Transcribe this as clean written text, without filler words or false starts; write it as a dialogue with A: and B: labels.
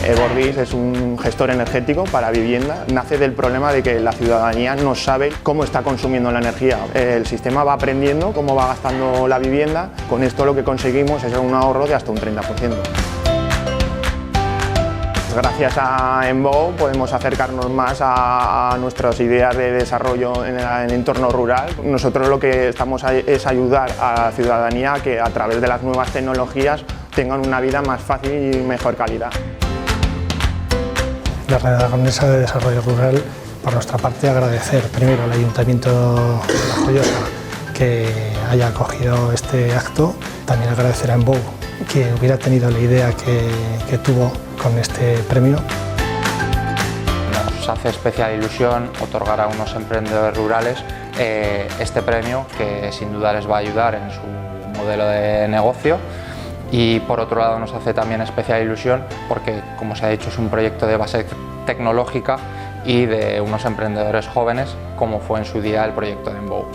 A: Evorbis es un gestor energético para vivienda. Nace del problema de que la ciudadanía no sabe cómo está consumiendo la energía. El sistema va aprendiendo cómo va gastando la vivienda. Con esto lo que conseguimos es un ahorro de hasta un 30%. Gracias a Enbow podemos acercarnos más a nuestras ideas de desarrollo en el entorno rural. Nosotros lo que estamos es ayudar a la ciudadanía a que a través de las nuevas tecnologías tengan una vida más fácil y mejor calidad.
B: La Red Aragonesa de Desarrollo Rural, por nuestra parte, agradecer primero al Ayuntamiento de La Joyosa que haya acogido este acto, también agradecer a Enbow que hubiera tenido la idea que tuvo con este premio.
C: Nos hace especial ilusión otorgar a unos emprendedores rurales este premio que sin duda les va a ayudar en su modelo de negocio, y por otro lado nos hace también especial ilusión porque, como se ha dicho, es un proyecto de base tecnológica y de unos emprendedores jóvenes como fue en su día el proyecto de Enbow.